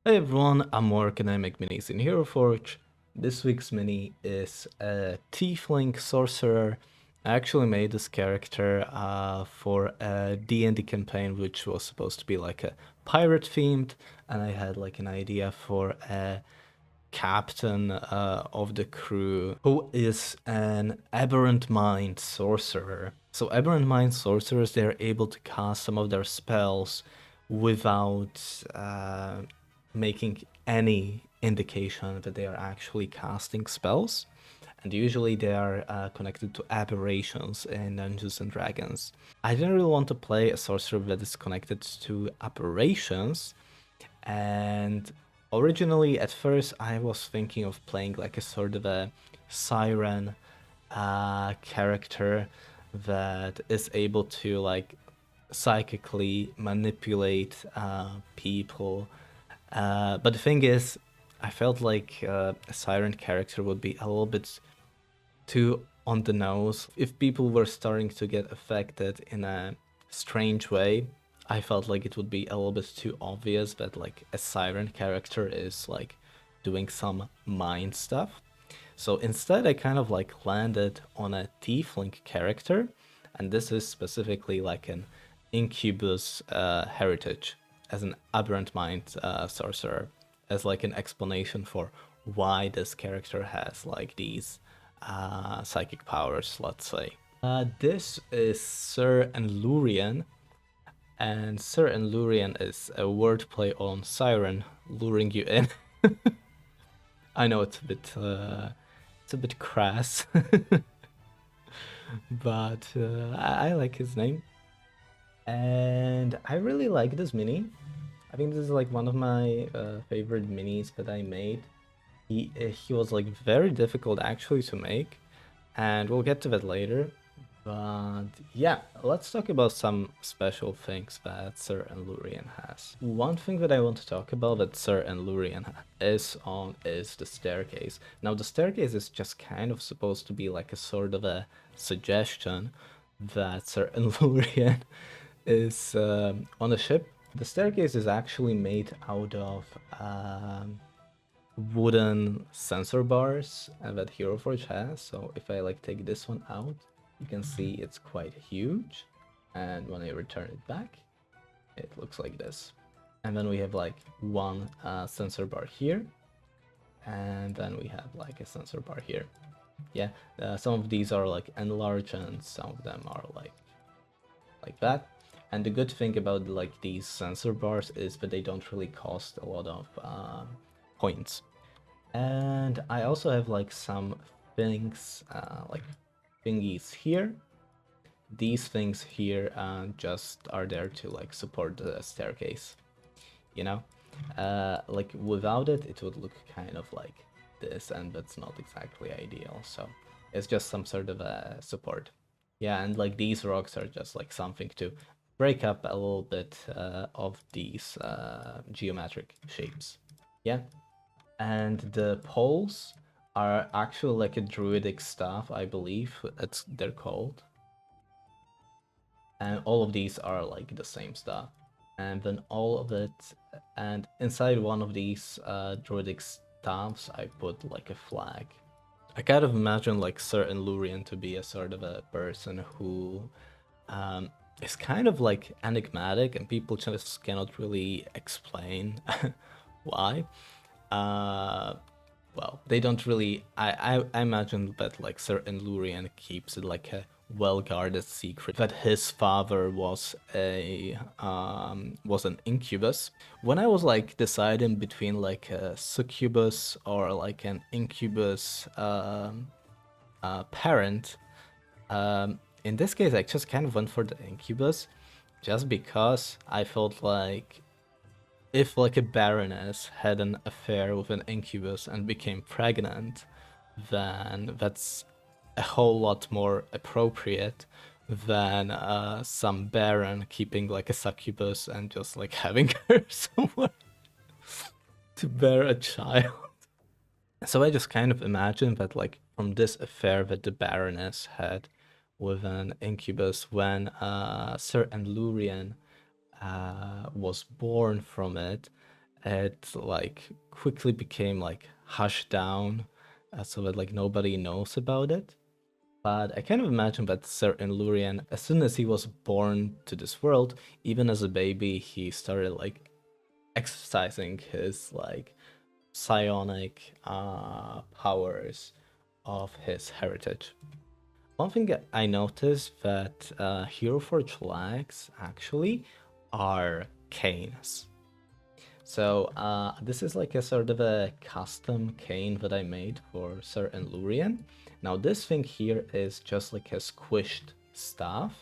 Hey everyone, I'm working on make minis in HeroForge. This week's mini is a Tiefling Sorcerer. I actually made this character for a D&D campaign which was supposed to be like a pirate themed, and I had like an idea for a captain of the crew who is an Aberrant Mind Sorcerer. So Aberrant Mind Sorcerers, they're able to cast some of their spells without making any indication that they are actually casting spells. And usually they are connected to aberrations in Dungeons and Dragons. I didn't really want to play a sorcerer that is connected to aberrations, and originally at first I was thinking of playing like a sort of a siren character that is able to like psychically manipulate people. But the thing is, I felt like a siren character would be a little bit too on the nose. If people were starting to get affected in a strange way, I felt like it would be a little bit too obvious that like a siren character is like doing some mind stuff. So instead I kind of like landed on a tiefling character, and this is specifically like an Incubus heritage as an aberrant mind sorcerer, as like an explanation for why this character has like these psychic powers, let's say. This is Sir Enlurian, and Sir Enlurian is a wordplay on siren, luring you in. I know it's a bit crass, but I like his name, and I really like this mini. I think this is like one of my favorite minis that I made. He was like very difficult actually to make, and we'll get to that later. But yeah, let's talk about some special things that Sir Enlurian has. One thing that I want to talk about that Sir Enlurian is on is the staircase. Now the staircase is just kind of supposed to be like a sort of a suggestion that Sir Enlurian is on a ship. The staircase is actually made out of wooden sensor bars that HeroForge has. So if I like take this one out, you can see it's quite huge. And when I return it back, it looks like this. And then we have like one sensor bar here. And then we have like a sensor bar here. Yeah, some of these are like enlarged and some of them are like that. And the good thing about like these sensor bars is that they don't really cost a lot of points. And I also have like some things, like thingies here. These things here just are there to like support the staircase, you know? Like without it, it would look kind of like this, and that's not exactly ideal. So it's just some sort of a support. Yeah, and like these rocks are just like something to break up a little bit of these geometric shapes. Yeah, and the poles are actually like a druidic staff, I believe they're called. And all of these are like the same stuff. And then all of it, and inside one of these druidic staffs, I put like a flag. I kind of imagine like Sir Enlurian to be a sort of a person who is kind of like enigmatic, and people just cannot really explain why. Uh, well, they don't really. I imagine that like Sir Enlurian keeps it like a well-guarded secret that his father was an incubus. When I was like deciding between like a succubus or like an incubus parent, in this case I just kind of went for the incubus, just because I felt like if like a baroness had an affair with an incubus and became pregnant, then that's a whole lot more appropriate than some baron keeping like a succubus and just like having her somewhere to bear a child. So I just kind of imagined that like from this affair that the baroness had with an incubus, when Sir Enlurian was born from it, it like quickly became like hushed down, so that like nobody knows about it. But I kind of imagine that Sir Enlurian, as soon as he was born to this world, even as a baby, he started like exercising his like psionic powers of his heritage. One thing that I noticed that HeroForge lacks actually are canes. So this is like a sort of a custom cane that I made for Sir Enlurian. Now this thing here is just like a squished staff,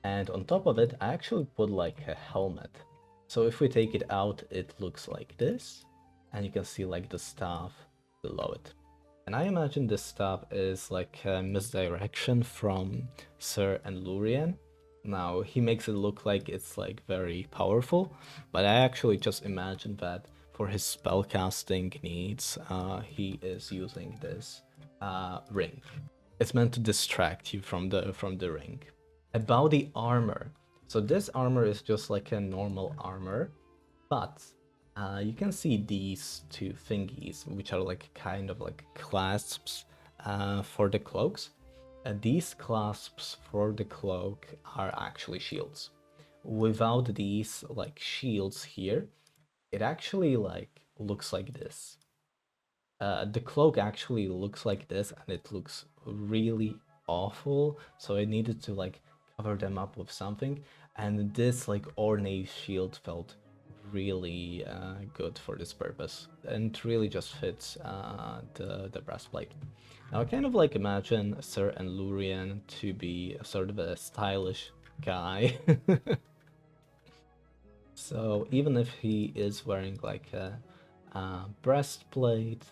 and on top of it I actually put like a helmet. So if we take it out, it looks like this, and you can see like the staff below it. And I imagine this staff is like a misdirection from Sir Enlurian. Now, he makes it look like it's like very powerful, but I actually just imagine that for his spellcasting needs, he is using this ring. It's meant to distract you from the ring. About the armor. So this armor is just like a normal armor, but you can see these two thingies, which are like kind of like clasps for the cloaks. These clasps for the cloak are actually shields. Without these like shields here, it actually like looks like this. The cloak actually looks like this, and it looks really awful. So I needed to like cover them up with something, and this like ornate shield felt really good for this purpose, and really just fits the breastplate. Now I kind of like imagine Sir Enlurian to be a sort of a stylish guy. So even if he is wearing like a breastplate,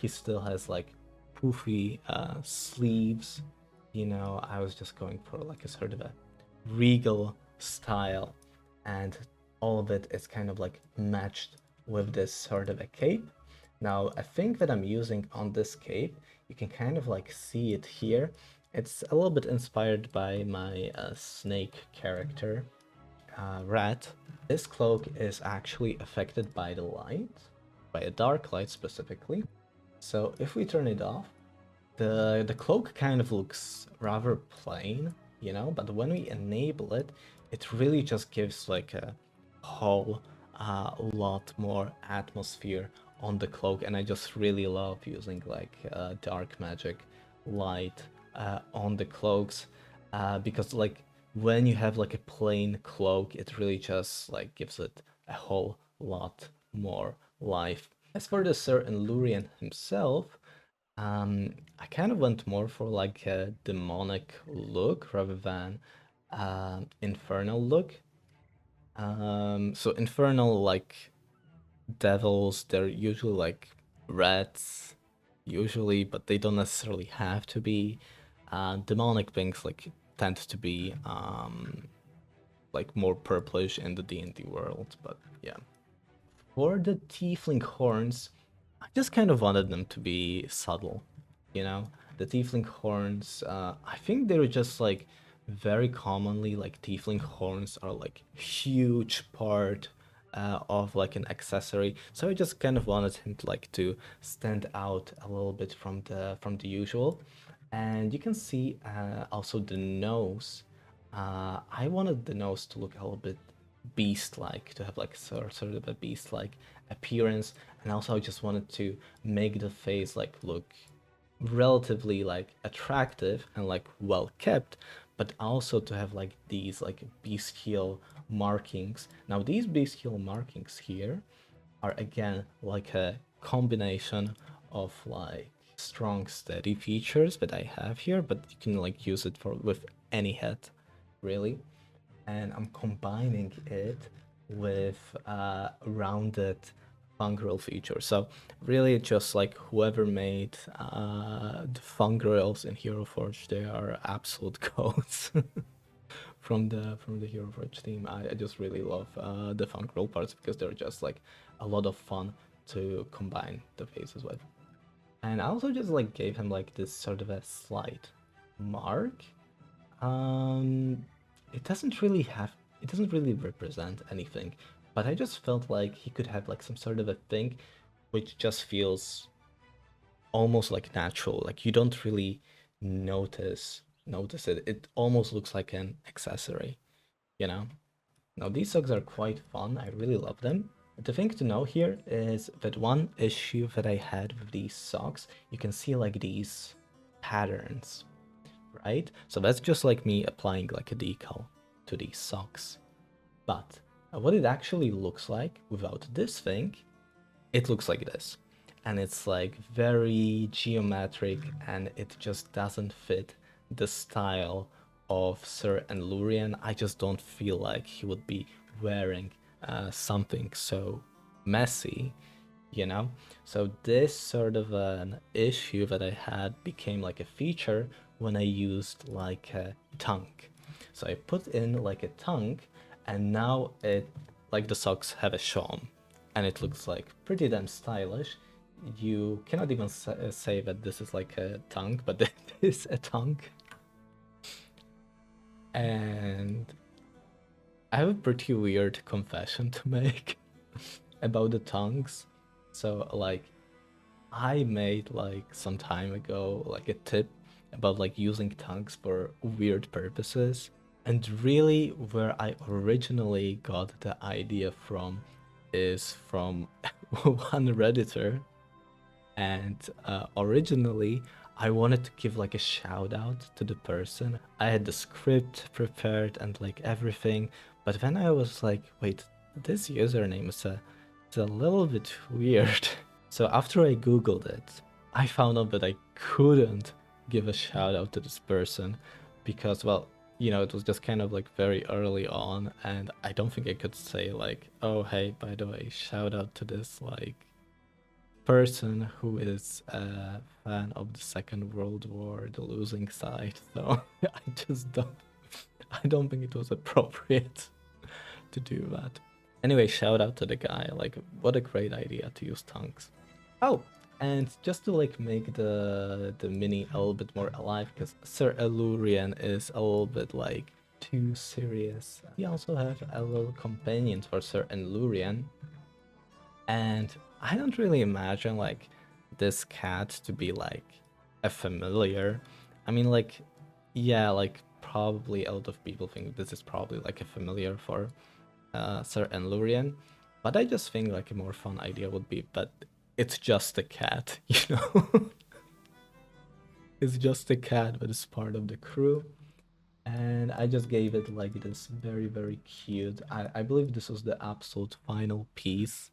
he still has like poofy sleeves. You know, I was just going for like a sort of a regal style, and all of it is kind of like matched with this sort of a cape. Now, a thing that I'm using on this cape, you can kind of like see it here. It's a little bit inspired by my snake character, Rat. This cloak is actually affected by the light, by a dark light specifically. So if we turn it off, the cloak kind of looks rather plain, you know, but when we enable it, it really just gives like a whole lot more atmosphere on the cloak, and I just really love using like dark magic light on the cloaks, because like when you have like a plain cloak, it really just like gives it a whole lot more life. As for the Sir Enlurian himself, I kind of went more for like a demonic look rather than infernal look. So infernal like devils, they're usually like rats, usually, but they don't necessarily have to be. Demonic things like tend to be like more purplish in the D&D world, but yeah. For the tiefling horns, I just kind of wanted them to be subtle, you know? The tiefling horns, I think they're just like very commonly like tiefling horns are like huge part of like an accessory. So I just kind of wanted him to like to stand out a little bit from the usual. And you can see also the nose. I wanted the nose to look a little bit beast-like, to have like sort of a beast-like appearance, and also I just wanted to make the face like look relatively like attractive and like well kept, but also to have like these like bestial markings. Now these bestial markings here are again like a combination of like strong steady features that I have here, but you can like use it for with any head really, and I'm combining it with rounded fungal features. So really just like whoever made the fungals in HeroForge, they are absolute goats. From the HeroForge team. I just really love the fungal parts because they're just like a lot of fun to combine the faces with. And I also just like gave him like this sort of a slight mark. Um, it doesn't really represent anything, but I just felt like he could have like some sort of a thing which just feels almost like natural. Like you don't really notice it. It almost looks like an accessory, you know? Now these socks are quite fun. I really love them. The thing to know here is that one issue that I had with these socks, you can see like these patterns, right? So that's just like me applying like a decal to these socks. But what it actually looks like without this thing, it looks like this. And it's like very geometric and it just doesn't fit the style of Sir Enlurian. I just don't feel like he would be wearing something so messy, you know? So this sort of an issue that I had became like a feature when I used like a tongue. So I put in like a tongue and now it like the socks have a shawm and it looks like pretty damn stylish. You cannot even say that this is like a tongue, but it is a tongue. And I have a pretty weird confession to make about the tongues. So like I made like some time ago like a tip about like using tongues for weird purposes. And really where I originally got the idea from is from one Redditor. And originally I wanted to give like a shout out to the person. I had the script prepared and like everything, but then I was like, wait, this username is it's a little bit weird. So after I googled it, I found out that I couldn't give a shout out to this person because, well, you know, it was just kind of like very early on, and I don't think I could say like, oh hey, by the way, shout out to this like person who is a fan of the Second World War, the losing side. So I don't think it was appropriate to do that. Anyway, shout out to the guy. Like, what a great idea to use tongues. Oh, and just to like make the mini a little bit more alive, because Sir Enlurian is a little bit like too serious. We also have a little companion for Sir Enlurian, and I don't really imagine like this cat to be like a familiar. I mean, like, yeah, like probably a lot of people think this is probably like a familiar for Sir Enlurian, but I just think like a more fun idea would be that it's just a cat, you know? It's just a cat that is part of the crew. And I just gave it like this very, very cute. I believe this was the absolute final piece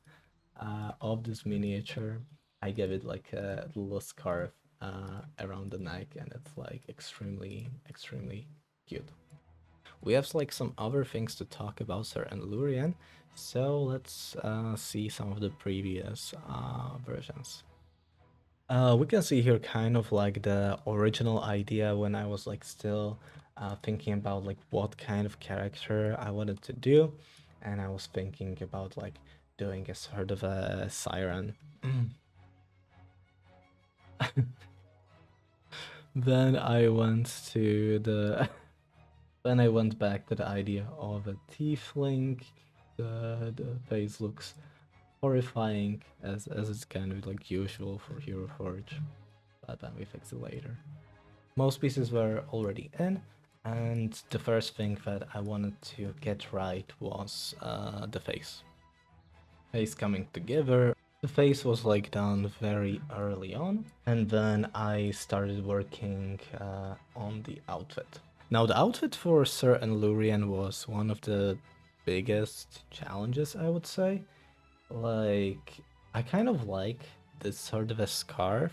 of this miniature. I gave it like a little scarf around the neck, and it's like extremely, extremely cute. We have like some other things to talk about, Sir Enlurian, so let's see some of the previous versions. We can see here kind of like the original idea when I was like still thinking about like what kind of character I wanted to do, and I was thinking about like doing a sort of a siren. Then I went to the then I went back to the idea of a tiefling. The face looks horrifying as it's kind of like usual for HeroForge, but then we fix it later. Most pieces were already in, and the first thing that I wanted to get right was the face. Face coming together. The face was like done very early on, and then I started working on the outfit. Now the outfit for Sir Enlurian was one of the biggest challenges, I would say. Like, I kind of like this sort of a scarf,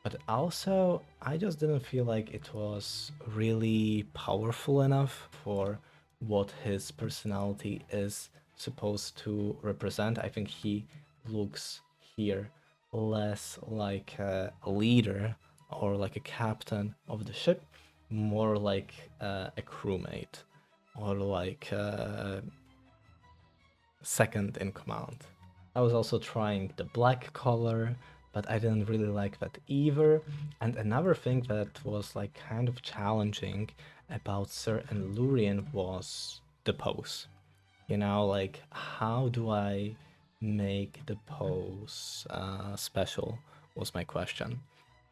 but also I just didn't feel like it was really powerful enough for what his personality is supposed to represent. I think he looks here less like a leader or like a captain of the ship, more like a crewmate or like second in command. I was also trying the black color, but I didn't really like that either. And another thing that was like kind of challenging about Sir Enlurian was the pose. You know, like, how do I make the pose special was my question.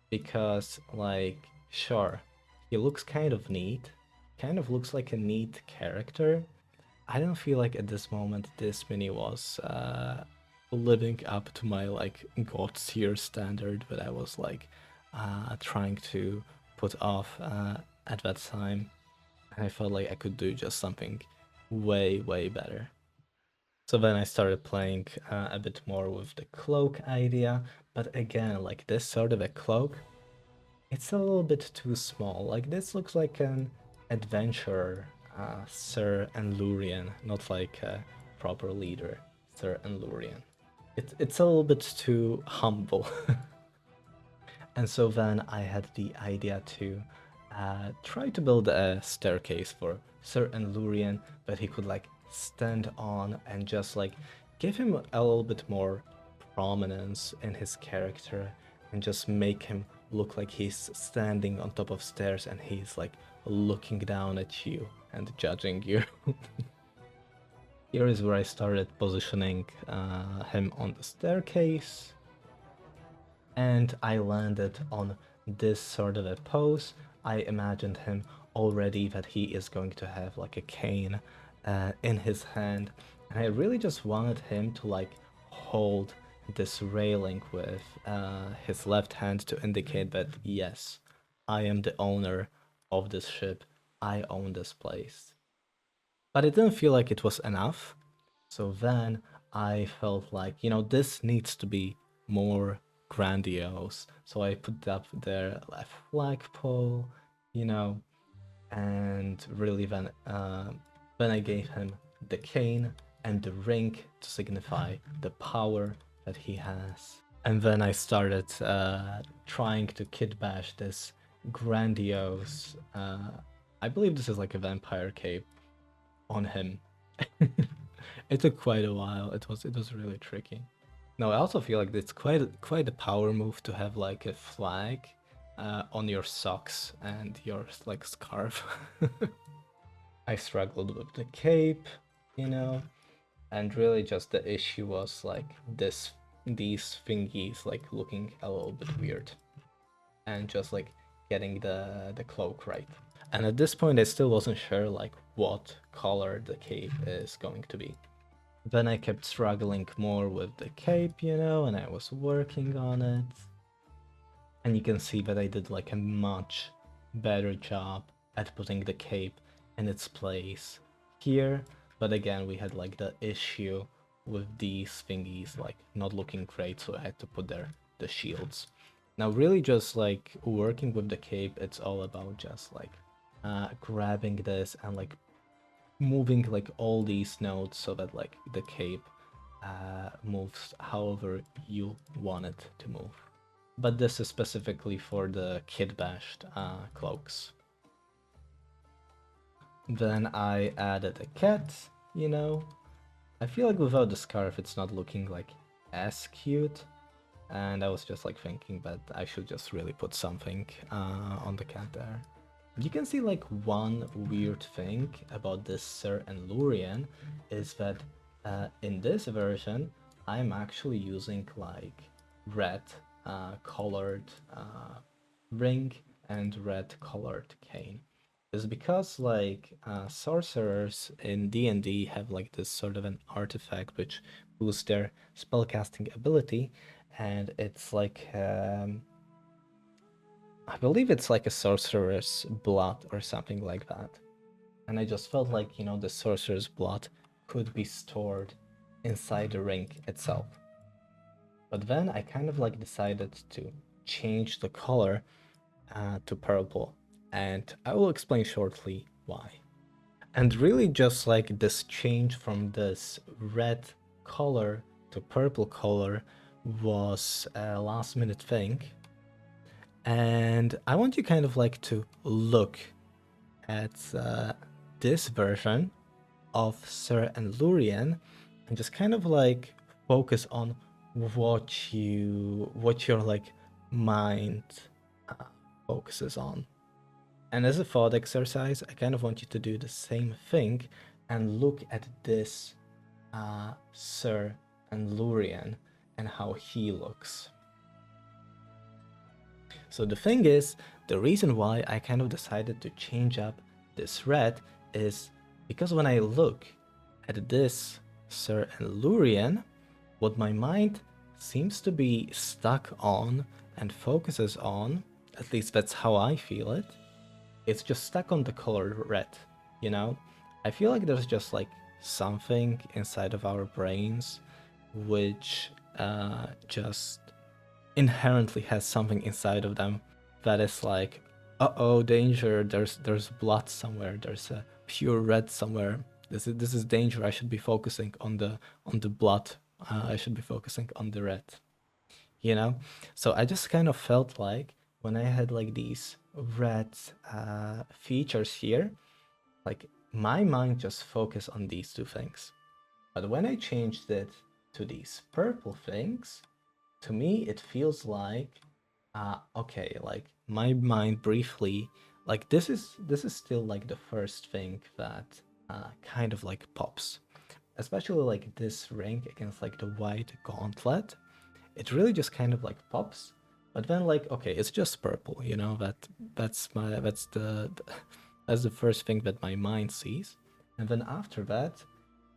Because, like, sure, he looks kind of neat, kind of looks like a neat character. I don't feel like at this moment this mini was living up to my like god tier standard that I was like trying to put off at that time. And I felt like I could do just something way better. So then I started playing a bit more with the cloak idea, but again, like this sort of a cloak, it's a little bit too small. Like this looks like an adventurer, Sir Enlurian, not like a proper leader, Sir Enlurian. It's a little bit too humble. And so then I had the idea to try to build a staircase for Sir Enlurian that he could like stand on and just like give him a little bit more prominence in his character and just make him look like he's standing on top of stairs and he's like looking down at you and judging you. Here is where I started positioning him on the staircase, and I landed on this sort of a pose. I imagined him already that he is going to have like a cane in his hand, and I really just wanted him to like hold this railing with his left hand to indicate that yes, I am the owner of this ship, I own this place. But it didn't feel like it was enough, so then I felt like, you know, this needs to be more grandiose. So I put up there a flagpole, you know, and really then I gave him the cane and the ring to signify the power that he has. And then I started trying to kit bash this grandiose, I believe this is like a vampire cape on him. It took quite a while. It was really tricky. No, I also feel like it's quite a power move to have like a flag on your socks and your like scarf. I struggled with the cape, you know, and really just the issue was like these thingies like looking a little bit weird, and just like getting the cloak right. And at this point, I still wasn't sure like what color the cape is going to be. Then I kept struggling more with the cape, you know, and I was working on it. And you can see that I did like a much better job at putting the cape in its place here. But again, we had like the issue with these thingies like not looking great, so I had to put there the shields. Now really just like working with the cape, it's all about just like grabbing this and like moving like all these nodes so that like the cape moves however you want it to move. But this is specifically for the kit bashed cloaks. Then I added a cat, you know. I feel like without the scarf it's not looking like as cute, and I was just like thinking that I should just really put something on the cat there. You can see like one weird thing about this Sir Enlurian is that in this version I'm actually using like red colored ring and red colored cane. It's because like sorcerers in D&D have like this sort of an artifact which boosts their spellcasting ability, and it's like I believe it's like a sorcerer's blood or something like that. And I just felt like, you know, the sorcerer's blood could be stored inside the ring itself. But then I kind of like decided to change the color to purple, and I will explain shortly why. And really just like this change from this red color to purple color was a last minute thing. And I want you kind of like to look at this version of Sir Enlurian and just kind of like focus on what your like mind focuses on. And as a thought exercise, I kind of want you to do the same thing and look at this Sir Enlurian and how he looks. So the thing is, the reason why I kind of decided to change up this red is because when I look at this Sir Enlurian, what my mind seems to be stuck on and focuses on, at least that's how I feel it, it's just stuck on the color red, you know? I feel like there's just like something inside of our brains which just inherently has something inside of them that is like, uh-oh, danger, there's blood somewhere, there's a pure red somewhere. This is danger. I should be focusing on the blood. I should be focusing on the red. You know? So I just kind of felt like when I had like these red features here, like my mind just focused on these two things. But when I changed it to these purple things, to me it feels like okay, like my mind briefly, like this is still like the first thing that kind of like pops, especially like this ring against like the white gauntlet. It really just kind of like pops, but then like, okay, it's just purple, you know, that's that's the first thing that my mind sees. And then after that,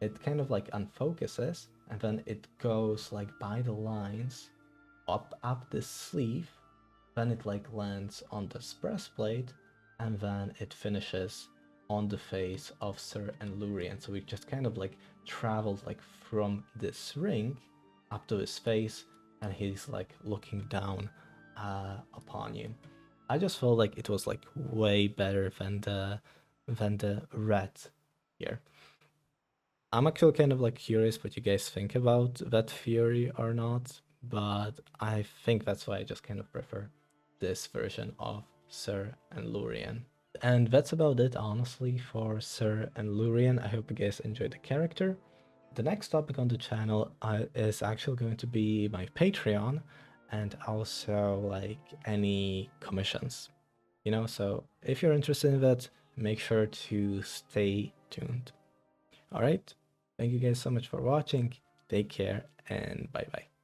it kind of like unfocuses, and then it goes like by the lines up the sleeve, then it like lands on the breastplate, and then it finishes on the face of Sir Enlurian. So we just kind of like traveled like from this ring up to his face, and he's like looking down upon you. I just felt like it was like way better than the red here. I'm actually kind of like curious what you guys think about that theory or not, but I think that's why I just kind of prefer this version of Sir Enlurian. And that's about it, honestly, for Sir Enlurian. I hope you guys enjoyed the character. The next topic on the channel is actually going to be my Patreon and also like any commissions, you know? So if you're interested in that, make sure to stay tuned. All right. Thank you guys so much for watching. Take care and bye bye.